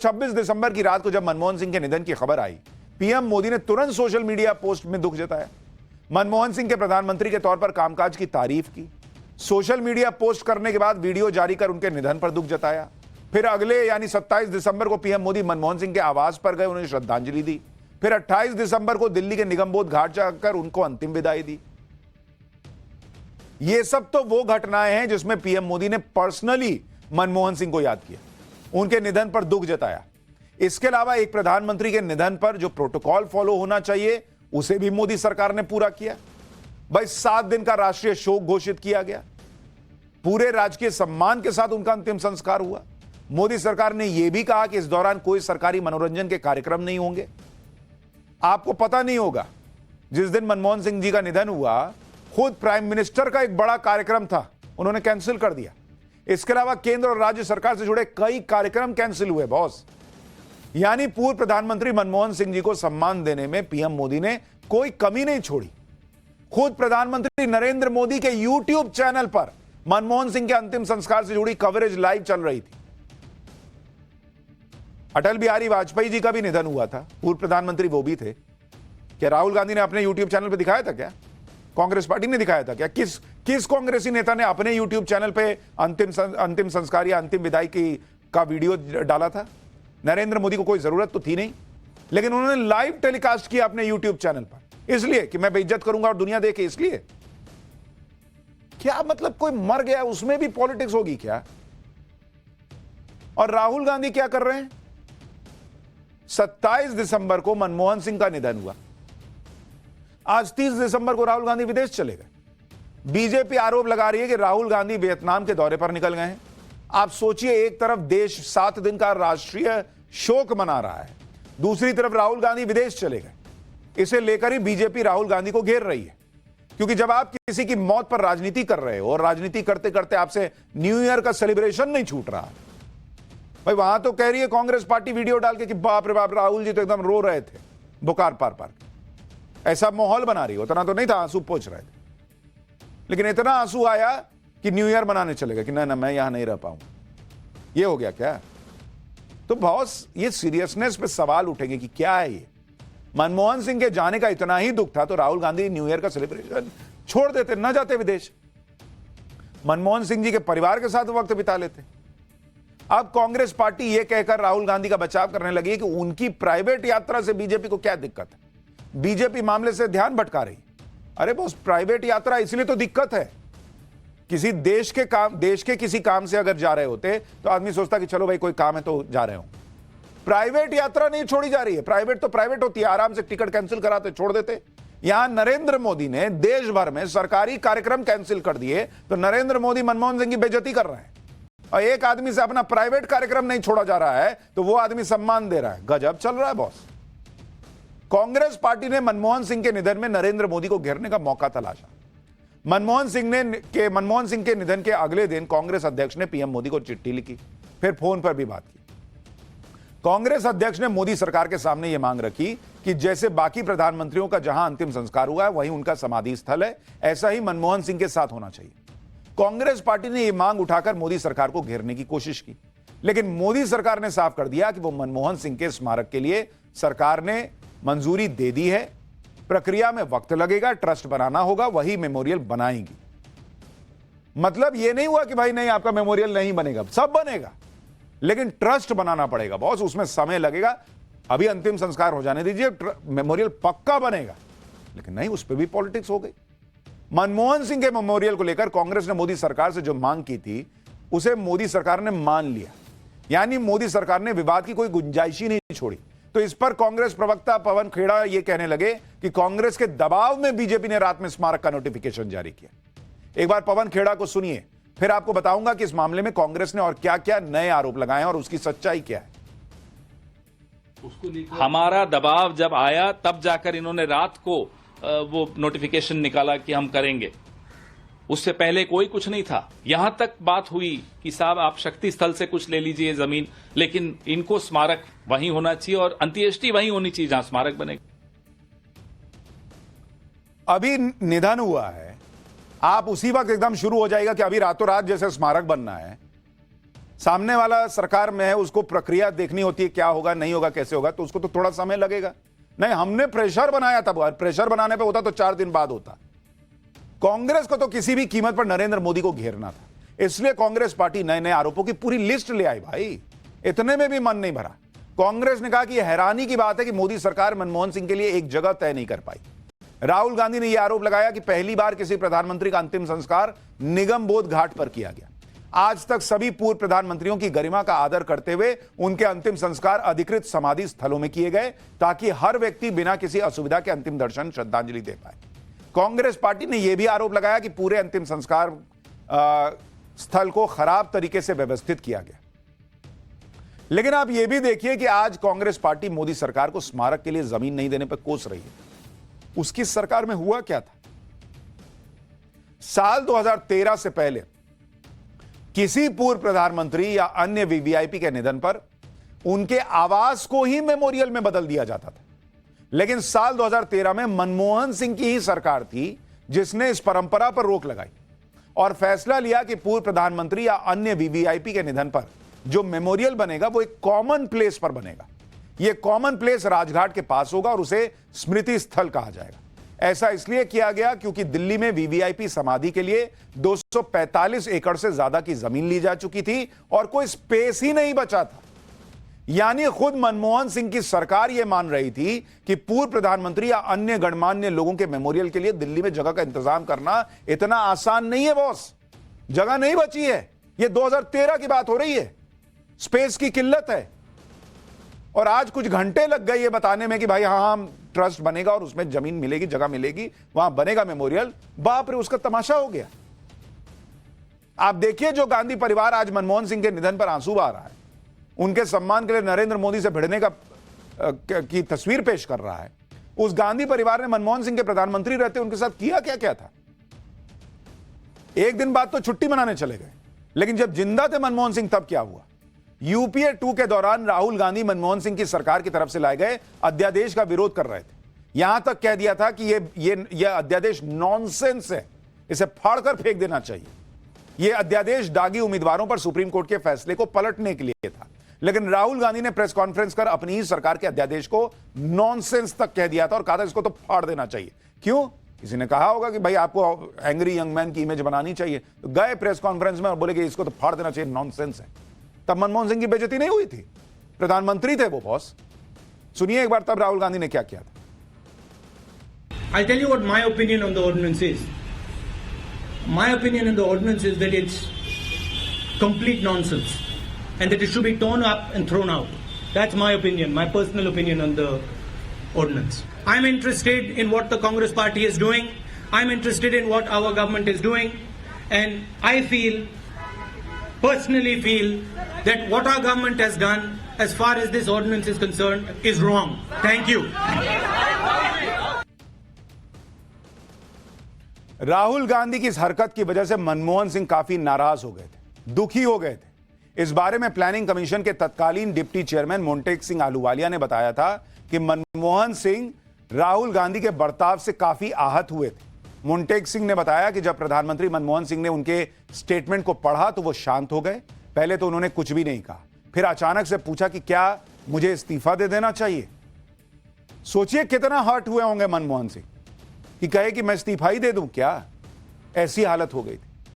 26 दिसंबर की रात को जब मनमोहन सिंह के निधन की खबर आई, पीएम मोदी ने तुरंत सोशल मीडिया पोस्ट में दुख जताया। मनमोहन सिंह के प्रधानमंत्री के तौर पर कामकाज की तारीफ की। सोशल मीडिया पोस्ट करने के बाद वीडियो जारी कर उनके निधन पर दुख जताया। फिर अगले यानी 27 दिसंबर को पीएम मोदी मनमोहन सिंह के आवास पर गए, उन्हें श्रद्धांजलि दी। फिर 28 दिसंबर को दिल्ली के निगमबोध घाट जाकर उनको अंतिम विदाई दी। ये सब तो वो घटनाएं हैं जिसमें पीएम मोदी ने पर्सनली मनमोहन सिंह को याद किया, उनके निधन पर दुख जताया। इसके अलावा एक प्रधानमंत्री के निधन पर जो प्रोटोकॉल फॉलो होना चाहिए उसे भी मोदी सरकार ने पूरा किया। भाई 7 दिन का राष्ट्रीय शोक घोषित किया गया, पूरे राजकीय सम्मान के साथ उनका अंतिम संस्कार हुआ। मोदी सरकार ने यह भी कहा कि इस दौरान कोई सरकारी मनोरंजन के कार्यक्रम नहीं होंगे। आपको पता नहीं होगा, जिस दिन मनमोहन सिंह जी का निधन हुआ, खुद प्राइम मिनिस्टर का एक बड़ा कार्यक्रम था, उन्होंने कैंसिल कर दिया। इसके अलावा केंद्र और राज्य सरकार से जुड़े कई कार्यक्रम कैंसिल हुए बॉस। यानी पूर्व प्रधानमंत्री मनमोहन सिंह जी को सम्मान देने में पीएम मोदी ने कोई कमी नहीं छोड़ी। खुद प्रधानमंत्री नरेंद्र मोदी के यूट्यूब चैनल पर मनमोहन सिंह के अंतिम संस्कार से जुड़ी कवरेज लाइव चल रही थी। अटल बिहारी वाजपेयी जी का भी निधन हुआ था, पूर्व प्रधानमंत्री वो भी थे। क्या राहुल गांधी ने अपने यूट्यूब चैनल पर दिखाया था? क्या कांग्रेस पार्टी ने दिखाया था? क्या किस कांग्रेसी नेता ने अपने यूट्यूब चैनल पे अंतिम संस्कार या अंतिम विदाई का वीडियो डाला था? नरेंद्र मोदी को कोई जरूरत तो थी नहीं, लेकिन उन्होंने लाइव टेलीकास्ट किया अपने यूट्यूब चैनल पर, इसलिए कि मैं बेइज्जत करूंगा और दुनिया देखे इसलिए। क्या मतलब कोई मर गया उसमें भी पॉलिटिक्स होगी क्या? और राहुल गांधी क्या कर रहे हैं? 27 दिसंबर को मनमोहन सिंह का निधन हुआ, आज 30 दिसंबर को राहुल गांधी विदेश चले गए। बीजेपी आरोप लगा रही है कि राहुल गांधी वियतनाम के दौरे पर निकल गए हैं। आप सोचिए, एक तरफ देश 7 दिन का राष्ट्रीय शोक मना रहा है, दूसरी तरफ राहुल गांधी विदेश चले गए। इसे लेकर ही बीजेपी राहुल गांधी को घेर रही है, क्योंकि जब आप किसी की मौत पर राजनीति कर रहे हो और राजनीति करते करते आपसे न्यू ईयर का सेलिब्रेशन नहीं छूट रहा, भाई वहां तो कह रही है कांग्रेस पार्टी वीडियो डाल के कि बाप रे बाप, राहुल जी तो एकदम रो रहे थे बुखार पार पार। ऐसा माहौल बना रही हो, उतना तो नहीं था, आंसू पोंछ रहे थे, लेकिन इतना आंसू आया कि न्यू ईयर मनाने चले गए कि ना मैं यहां नहीं रह पाऊंगा। ये हो गया क्या? तो बॉस, ये सीरियसनेस पे सवाल उठेंगे कि क्या है ये। मनमोहन सिंह के जाने का इतना ही दुख था तो राहुल गांधी न्यू ईयर का सेलिब्रेशन छोड़ देते, न जाते विदेश, मनमोहन सिंह जी के परिवार के साथ वक्त बिता लेते। अब कांग्रेस पार्टी यह कहकर राहुल गांधी का बचाव करने लगी कि उनकी प्राइवेट यात्रा से बीजेपी को क्या दिक्कत है, बीजेपी मामले से ध्यान भटका रही। अरे बॉस, प्राइवेट यात्रा इसलिए तो दिक्कत है, किसी देश के किसी काम से अगर जा रहे होते तो आदमी सोचता कि चलो भाई कोई काम है तो जा रहे हो। प्राइवेट यात्रा नहीं छोड़ी जा रही है, प्राइवेट तो प्राइवेट होती है, आराम से टिकट कैंसिल कराते छोड़ देते। यहां नरेंद्र मोदी ने देश भर में सरकारी कार्यक्रम कैंसिल कर दिए तो नरेंद्र मोदी मनमोहन सिंह की बेइज्जती कर रहे हैं, और एक आदमी से अपना प्राइवेट कार्यक्रम नहीं छोड़ा जा रहा है तो वो आदमी सम्मान दे रहा है। गजब चल रहा है बॉस। कांग्रेस पार्टी ने मनमोहन सिंह के निधन में नरेंद्र मोदी को घेरने का मौका तलाशा। मनमोहन सिंह के निधन के अगले दिन कांग्रेस अध्यक्ष ने पीएम मोदी को चिट्ठी लिखी, फिर फोन पर भी बात की। कांग्रेस अध्यक्ष ने मोदी सरकार के सामने यह मांग रखी कि जैसे बाकी प्रधानमंत्रियों का जहां अंतिम संस्कार हुआ है वहीं उनका समाधि स्थल है, ऐसा ही मनमोहन सिंह के साथ होना चाहिए। कांग्रेस पार्टी ने यह मांग उठाकर मोदी सरकार को घेरने की कोशिश की, लेकिन मोदी सरकार ने साफ कर दिया कि वो मनमोहन सिंह के स्मारक के लिए सरकार ने मंजूरी दे दी है, प्रक्रिया में वक्त लगेगा, ट्रस्ट बनाना होगा, वही मेमोरियल बनाएंगी। मतलब यह नहीं हुआ कि भाई नहीं आपका मेमोरियल नहीं बनेगा, सब बनेगा, लेकिन ट्रस्ट बनाना पड़ेगा बॉस, उसमें समय लगेगा। अभी अंतिम संस्कार हो जाने दीजिए, मेमोरियल पक्का बनेगा। लेकिन नहीं, उस पर भी पॉलिटिक्स हो गई। मनमोहन सिंह के मेमोरियल को लेकर कांग्रेस ने मोदी सरकार से जो मांग की थी उसे मोदी सरकार ने मान लिया, यानी मोदी सरकार ने विवाद की कोई गुंजाइश ही नहीं छोड़ी। तो इस पर कांग्रेस प्रवक्ता पवन खेड़ा यह कहने लगे कि कांग्रेस के दबाव में बीजेपी ने रात में स्मारक का नोटिफिकेशन जारी किया। एक बार पवन खेड़ा को सुनिए, फिर आपको बताऊंगा कि इस मामले में कांग्रेस ने और क्या क्या नए आरोप लगाए और उसकी सच्चाई क्या है। हमारा दबाव जब आया तब जाकर इन्होंने रात को वो नोटिफिकेशन निकाला कि हम करेंगे, उससे पहले कोई कुछ नहीं था। यहां तक बात हुई कि साहब आप शक्ति स्थल से कुछ ले लीजिए जमीन, लेकिन इनको स्मारक वहीं होना चाहिए और अंत्येष्टि वहीं होनी चाहिए जहां स्मारक बनेगा। अभी निधन हुआ है, आप उसी वक्त एकदम शुरू हो जाएगा कि अभी रातों रात जैसे स्मारक बनना है। सामने वाला सरकार में है, उसको प्रक्रिया देखनी होती है, क्या होगा नहीं होगा कैसे होगा, तो उसको तो थोड़ा समय लगेगा। नहीं, हमने प्रेशर बनाया था, प्रेशर बनाने पे होता तो 4 दिन बाद होता। कांग्रेस को तो किसी भी कीमत पर नरेंद्र मोदी को घेरना था, इसलिए कांग्रेस पार्टी नए नए आरोपों की पूरी लिस्ट ले आई। भाई इतने में भी मन नहीं भरा। कांग्रेस ने कहा कि हैरानी की बात है कि मोदी सरकार मनमोहन सिंह के लिए एक जगह तय नहीं कर पाई। राहुल गांधी ने यह आरोप लगाया कि पहली बार किसी प्रधानमंत्री का अंतिम संस्कार निगम बोध घाट पर किया गया। आज तक सभी पूर्व प्रधानमंत्रियों की गरिमा का आदर करते हुए उनके अंतिम संस्कार अधिकृत समाधि स्थलों में किए गए, ताकि हर व्यक्ति बिना किसी असुविधा के अंतिम दर्शन श्रद्धांजलि दे पाए। कांग्रेस पार्टी ने यह भी आरोप लगाया कि पूरे अंतिम संस्कार स्थल को खराब तरीके से व्यवस्थित किया गया। लेकिन आप यह भी देखिए कि आज कांग्रेस पार्टी मोदी सरकार को स्मारक के लिए जमीन नहीं देने पर कोस रही है। उसकी सरकार में हुआ क्या था? साल 2013 से पहले किसी पूर्व प्रधानमंत्री या अन्य वीवीआईपी के निधन पर उनके आवास को ही मेमोरियल में बदल दिया जाता था। लेकिन साल 2013 में मनमोहन सिंह की ही सरकार थी जिसने इस परंपरा पर रोक लगाई और फैसला लिया कि पूर्व प्रधानमंत्री या अन्य वीवीआईपी के निधन पर जो मेमोरियल बनेगा वो एक कॉमन प्लेस पर बनेगा। यह कॉमन प्लेस राजघाट के पास होगा और उसे स्मृति स्थल कहा जाएगा। ऐसा इसलिए किया गया क्योंकि दिल्ली में वीवीआईपी समाधि के लिए 245 एकड़ से ज्यादा की जमीन ली जा चुकी थी और कोई स्पेस ही नहीं बचा था। यानी खुद मनमोहन सिंह की सरकार यह मान रही थी कि पूर्व प्रधानमंत्री या अन्य गणमान्य लोगों के मेमोरियल के लिए दिल्ली में जगह का इंतजाम करना इतना आसान नहीं है बॉस। जगह नहीं बची है। यह 2013 की बात हो रही है। स्पेस की किल्लत है और आज कुछ घंटे लग गए ये बताने में कि भाई हां ट्रस्ट बनेगा और उसमें जमीन मिलेगी, जगह मिलेगी, वहां बनेगा मेमोरियल। बाप रे, उसका तमाशा हो गया। आप देखिए, जो गांधी परिवार आज मनमोहन सिंह के निधन पर आंसू बहा रहा है, उनके सम्मान के लिए नरेंद्र मोदी से भिड़ने की तस्वीर पेश कर रहा है, उस गांधी परिवार ने मनमोहन सिंह के प्रधानमंत्री रहते उनके साथ किया क्या क्या था। एक दिन बाद तो छुट्टी मनाने चले गए, लेकिन जब जिंदा थे मनमोहन सिंह तब क्या हुआ? यूपीए 2 के दौरान राहुल गांधी मनमोहन सिंह की सरकार की तरफ से लाए गए अध्यादेश का विरोध कर रहे थे। यहां तक कह दिया था कि ये अध्यादेश नॉनसेंस है, इसे फाड़कर फेंक देना चाहिए। यह अध्यादेश दागी उम्मीदवारों पर सुप्रीम कोर्ट के फैसले को पलटने के लिए था। लेकिन राहुल गांधी ने प्रेस कॉन्फ्रेंस कर अपनी ही सरकार के अध्यादेश को नॉनसेंस तक कह दिया था और कहा था इसको तो फाड़ देना चाहिए। क्यों? किसी ने कहा होगा कि भाई आपको एंग्री यंग मैन की इमेज बनानी चाहिए, तो गए प्रेस कॉन्फ्रेंस में और बोले कि इसको तो फाड़ देना चाहिए, नॉनसेंस है। तब मनमोहन सिंह की बेइज्जती नहीं हुई थी, प्रधानमंत्री थे वो बॉस। सुनिए एक बार तब राहुल गांधी ने क्या किया था। I'll tell you what my opinion on the ordinance is. My opinion on the ordinance is that it's complete nonsense and that it should be torn up and thrown out. That's my opinion, my personal opinion on the ordinance. I'm interested in what the Congress party is doing. I'm interested in what our government is doing. And I personally feel that what our government has done as far as this ordinance is concerned is wrong. Thank you. Rahul Gandhi की इस हरकत की वजह से मनमोहन सिंह काफी नाराज हो गए थे, दुखी हो गए थे। इस बारे में प्लानिंग कमीशन के तत्कालीन डिप्टी चेयरमैन मोंटेक सिंह आलूवालिया ने बताया था कि मनमोहन सिंह राहुल गांधी के बर्ताव से काफी आहत हुए थे। मोंटेक सिंह ने बताया कि जब प्रधानमंत्री मनमोहन सिंह ने उनके स्टेटमेंट को पढ़ा तो वो शांत हो गए। पहले तो उन्होंने कुछ भी नहीं कहा, फिर अचानक से पूछा कि क्या मुझे इस्तीफा दे देना चाहिए। सोचिए कितना हर्ट हुए होंगे मनमोहन सिंह कि कहे कि मैं इस्तीफा ही दे दूं क्या। ऐसी हालत हो गई थी।